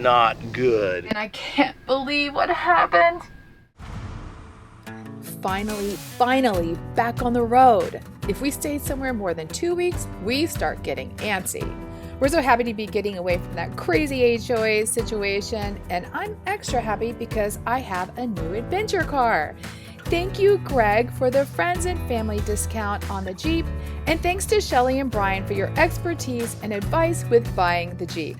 not good. And I can't believe what happened. Finally, back on the road. If we stayed somewhere more than 2 weeks, we start getting antsy. We're so happy to be getting away from that crazy HOA situation, and I'm extra happy because I have a new adventure car. Thank you, Greg, for the friends and family discount on the Jeep, and thanks to Shelly and Brian for your expertise and advice with buying the Jeep.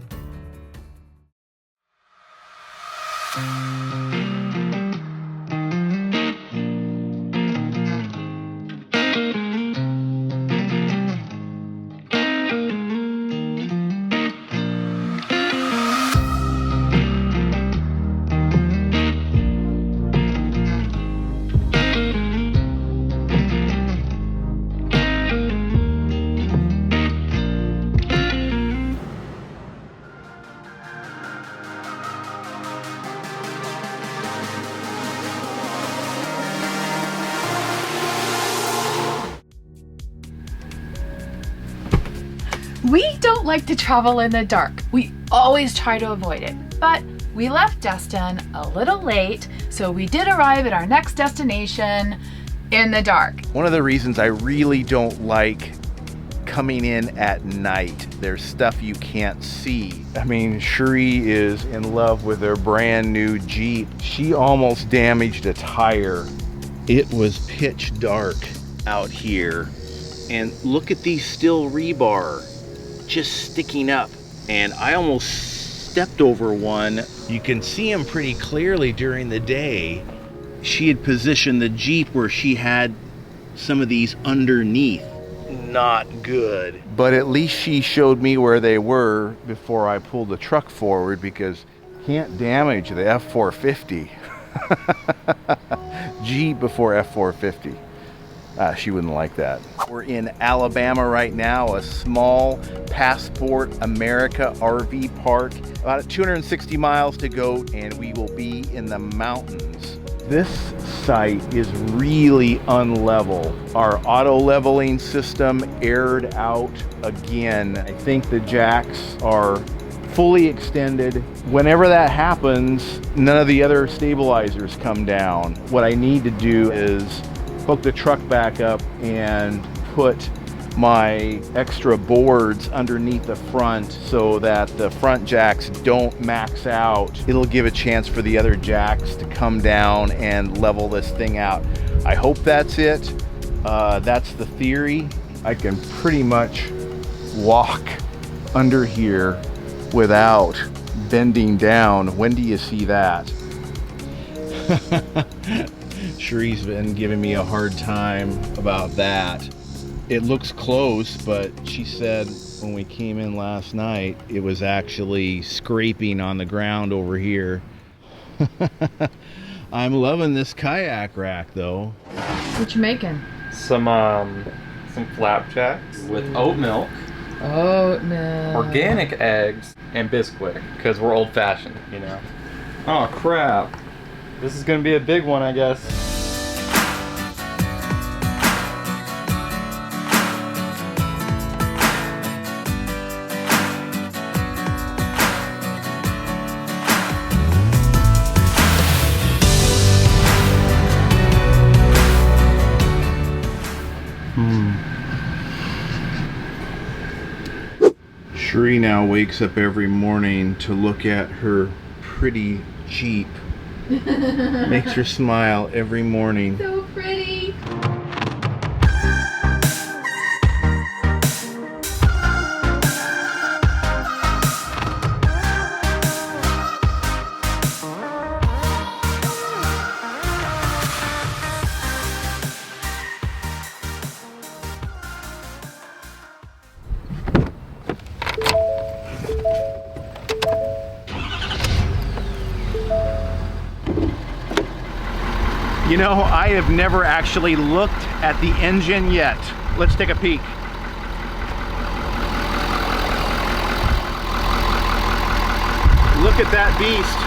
We don't like to travel in the dark. We always try to avoid it. But we left Destin a little late, so we did arrive at our next destination in the dark. One of the reasons I really don't like coming in at night, there's stuff you can't see. I mean, Cheri is in love with her brand new Jeep. She almost damaged a tire. It was pitch dark out here. And look at these steel rebar just sticking up, and I almost stepped over one. You can see them pretty clearly during the day. She had positioned the Jeep where she had some of these underneath. Not good. But at least she showed me where they were before I pulled the truck forward, because can't damage the F450. Jeep before F450. She wouldn't like that. We're in Alabama right now, a small Passport America RV park. About 260 miles to go, and we will be in the mountains. This site is really unlevel. Our auto leveling system aired out again. I think the jacks are fully extended. Whenever that happens, none of the other stabilizers come down. What I need to do is hook the truck back up and put my extra boards underneath the front so that the front jacks don't max out. It'll give a chance for the other jacks to come down and level this thing out. I hope that's it. That's the theory. I can pretty much walk under here without bending down. When do you see that? Cheri's been giving me a hard time about that. It looks close, but she said when we came in last night, it was actually scraping on the ground over here. I'm loving this kayak rack though. What you making? Some flapjacks with oat milk, organic eggs, and Bisquick, because we're old fashioned, you know. Oh crap. This is gonna be a big one, I guess. Cheri now wakes up every morning to look at her pretty Jeep. Makes her smile every morning. So pretty. You know, I have never actually looked at the engine yet. Let's take a peek. Look at that beast.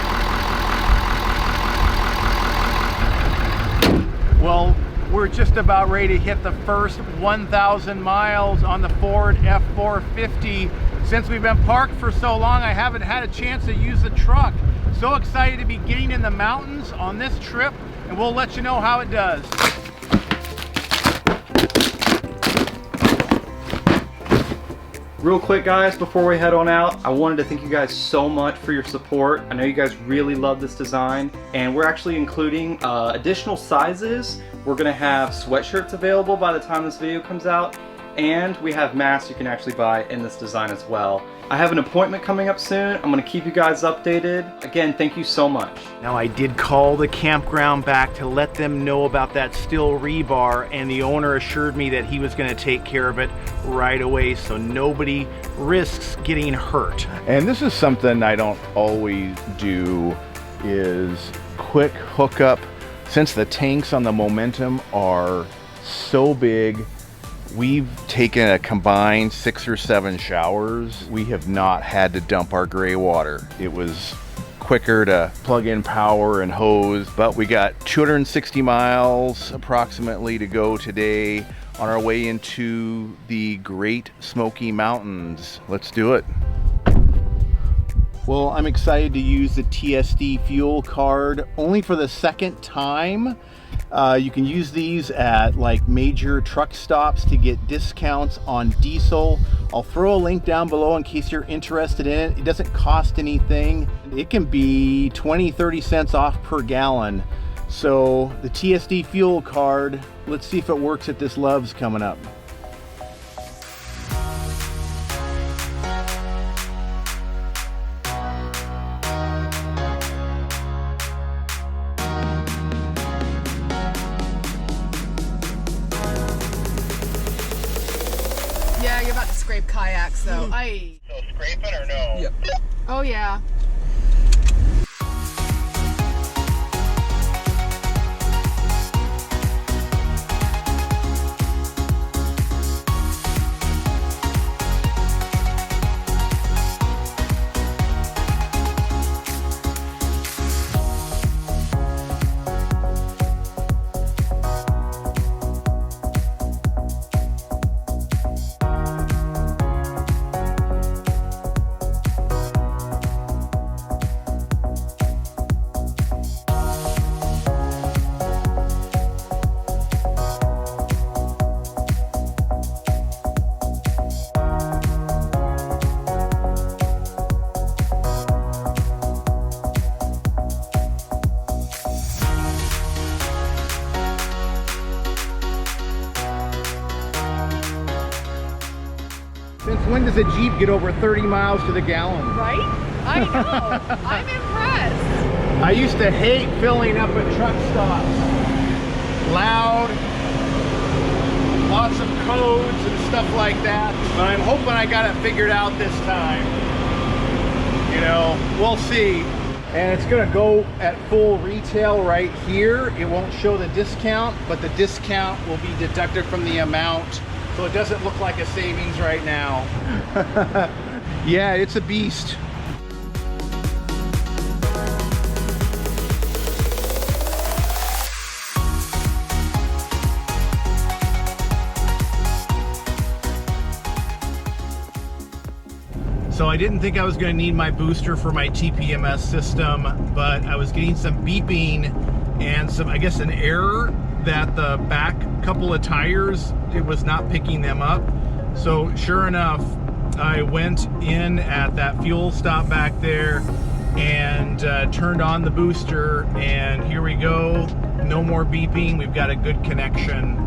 Well, We're just about ready to hit the first 1,000 miles on the Ford F450. Since we've been parked for so long, I haven't had a chance to use the truck. So excited to be getting in the mountains on this trip, and we'll let you know how it does. Real quick guys, before we head on out, I wanted to thank you guys so much for your support. I know you guys really love this design, and we're actually including additional sizes. We're gonna have sweatshirts available by the time this video comes out, and we have masks you can actually buy in this design as well. I have an appointment coming up soon. I'm gonna keep you guys updated. Again, thank you so much. Now I did call the campground back to let them know about that steel rebar, and the owner assured me that he was gonna take care of it right away so nobody risks getting hurt. And this is something I don't always do, is quick hookup. Since the tanks on the Momentum are so big, we've taken a combined 6 or 7 showers. We have not had to dump our gray water. It was quicker to plug in power and hose, but we got 260 miles approximately to go today on our way into the Great Smoky Mountains. Let's do it. Well, I'm excited to use the TSD fuel card only for the second time. You can use these at like major truck stops to get discounts on diesel. I'll throw a link down below in case you're interested in it. It doesn't cost anything. It can be 20-30 cents off per gallon. So the TSD fuel card, let's see if it works at this Love's coming up. Yeah, you're about to scrape kayaks though. So scraping or no? Yep. Oh yeah. Since when does a Jeep get over 30 miles to the gallon? Right? I know. I'm impressed. I used to hate filling up at truck stops. Loud, lots of codes and stuff like that. But I'm hoping I got it figured out this time. You know, we'll see. And it's gonna go at full retail right here. It won't show the discount, but the discount will be deducted from the amount. So it doesn't look like a savings right now. Yeah, it's a beast. So I didn't think I was going to need my booster for my TPMS system, but I was getting some beeping and some, I guess, an error that the back couple of tires, it was not picking them up. So sure enough, I went in at that fuel stop back there and turned on the booster, and here we go. No more beeping. We've got a good connection.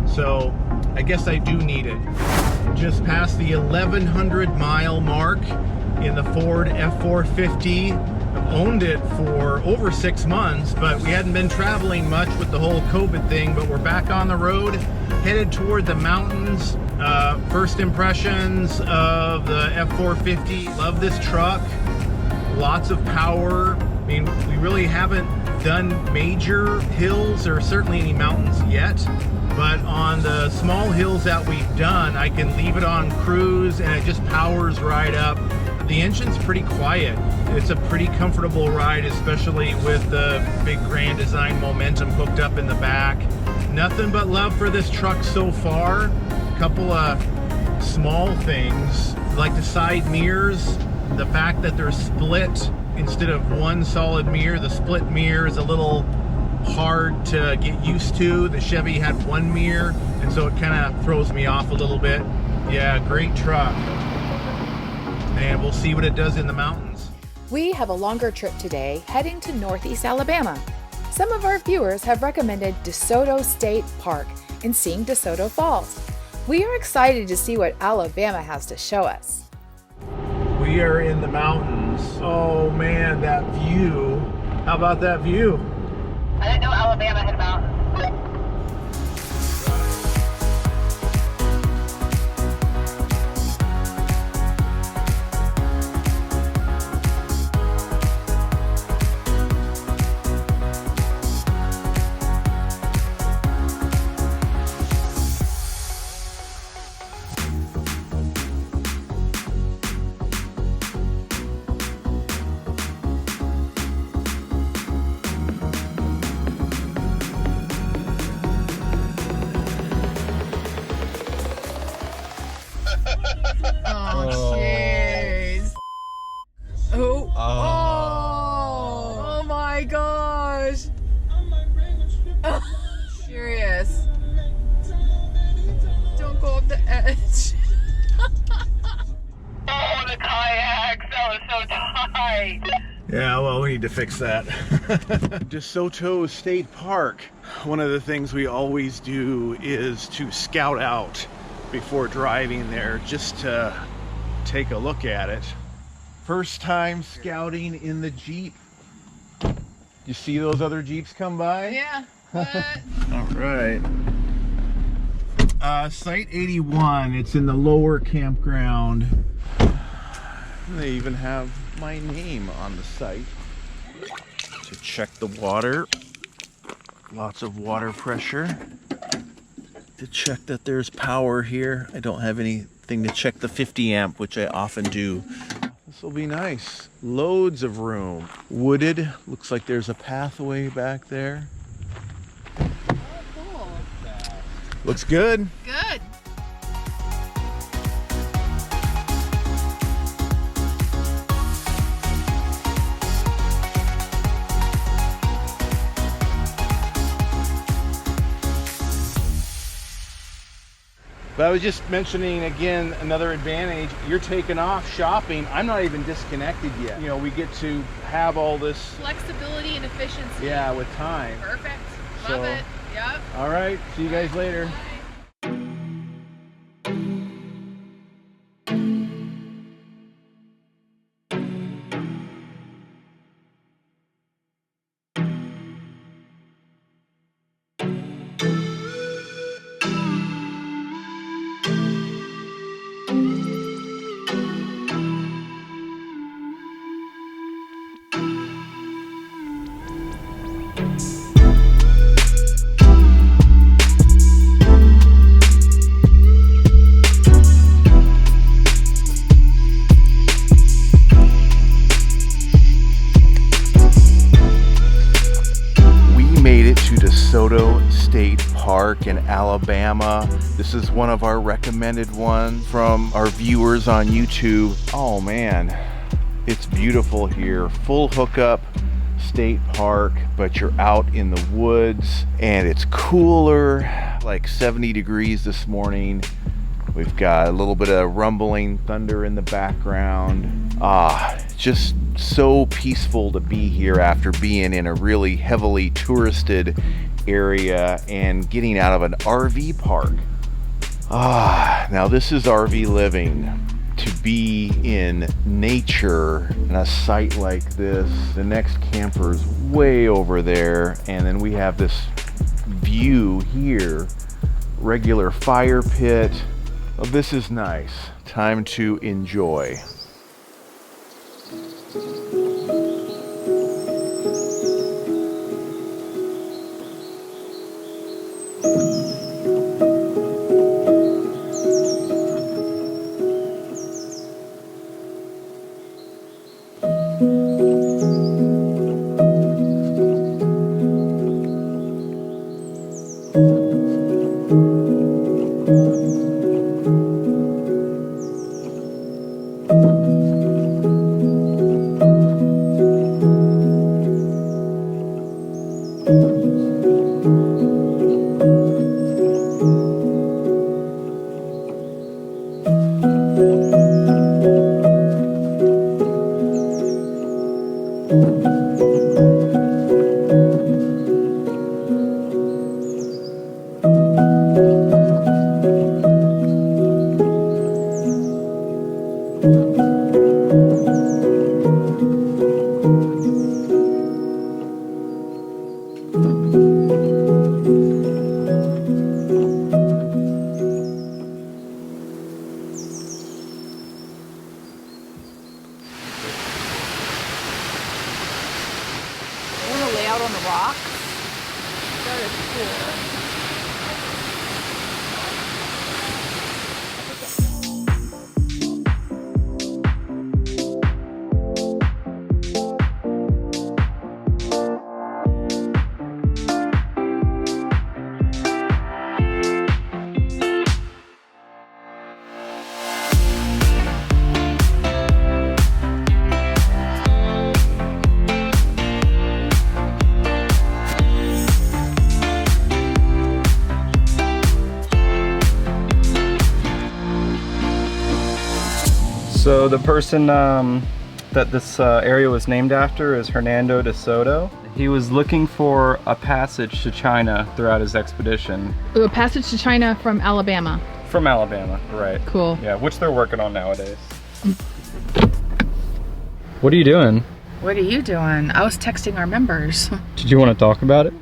So I guess I do need it. Just past the 1,100 mile mark in the Ford F450. I've owned it for over 6 months, but we hadn't been traveling much with the whole COVID thing, but we're back on the road, headed toward the mountains. First impressions of the F450. Love this truck. Lots of power. I mean, we really haven't done major hills or certainly any mountains yet, but on the small hills that we've done, I can leave it on cruise and it just powers right up. The engine's pretty quiet. It's a pretty comfortable ride, especially with the big Grand Design Momentum hooked up in the back. Nothing but love for this truck so far. A couple of small things, like the side mirrors, the fact that they're split instead of one solid mirror. The split mirror is a little hard to get used to. The Chevy had one mirror, and so it kind of throws me off a little bit. Yeah, great truck. And we'll see what it does in the mountains. We have a longer trip today, heading to Northeast Alabama. Some of our viewers have recommended DeSoto State Park and seeing DeSoto Falls. We are excited to see what Alabama has to show us. We are in the mountains. Oh man, that view. How about that view? I didn't know Alabama had mountains. Oh, jeez. Oh my gosh. Serious. Don't go up the edge. Oh, the kayaks, that was so tight. Yeah, well, we need to fix that. DeSoto State Park. One of the things we always do is to scout out before driving there, just to take a look at it. First time scouting in the Jeep. You see those other Jeeps come by? Yeah. What? All right. Site 81, it's in the lower campground. They even have my name on the site. To check the water. Lots of water pressure. To check that there's power here. I don't have anything to check the 50 amp, which I often do. This will be nice. Loads of room. Wooded. Looks like there's a pathway back there. Cool. Looks good. Good. But I was just mentioning again, another advantage, you're taking off shopping. I'm not even disconnected yet. You know, we get to have all this, Flexibility and efficiency. yeah, with time. Perfect. So- Love it. Yep. All right, see you guys later. DeSoto State Park in Alabama. This is one of our recommended ones from our viewers on YouTube. Oh man, it's beautiful here. Full hookup state park, but you're out in the woods and it's cooler, like 70 degrees this morning. We've got a little bit of rumbling thunder in the background. Just so peaceful to be here after being in a really heavily touristed area and getting out of an RV park. Now this is RV living. To be in nature in a site like this, the next camper's way over there, and then we have this view here, regular fire pit. Oh, this is nice. Time to enjoy. Out on the rocks. That is cool. So the person that this area was named after is Hernando DeSoto. He was looking for a passage to China throughout his expedition. A passage to China from Alabama. From Alabama, right. Cool. Yeah, which they're working on nowadays. What are you doing? What are you doing? I was texting our members. Did you want to talk about it?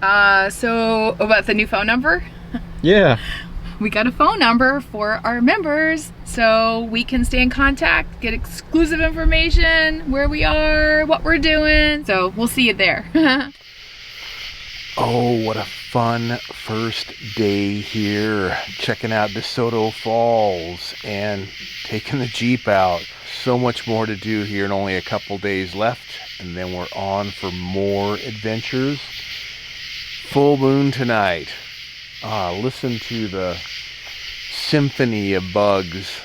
So about the new phone number? Yeah. We got a phone number for our members so we can stay in contact, get exclusive information, where we are, what we're doing. So we'll see you there. Oh, what a fun first day here. Checking out DeSoto Falls and taking the Jeep out. So much more to do here and only a couple days left. And then we're on for more adventures. Full moon tonight. Listen to the symphony of bugs.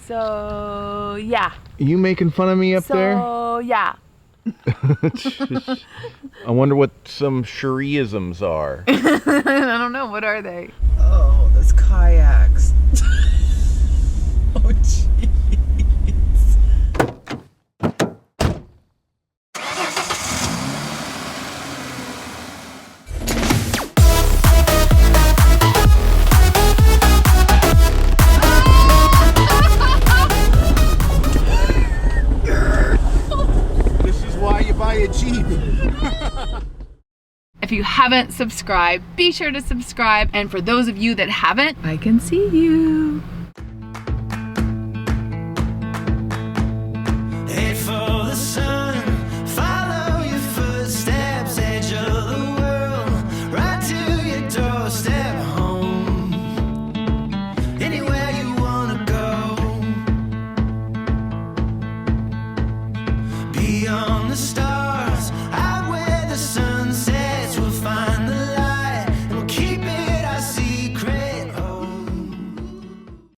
So yeah. You making fun of me up there? So yeah. I wonder what some Cheriisms are. I don't know, what are they? Oh, those kayaks. Oh, jeez. This is why you buy a Jeep. If you haven't subscribed, be sure to subscribe. And for those of you that haven't, I can see you.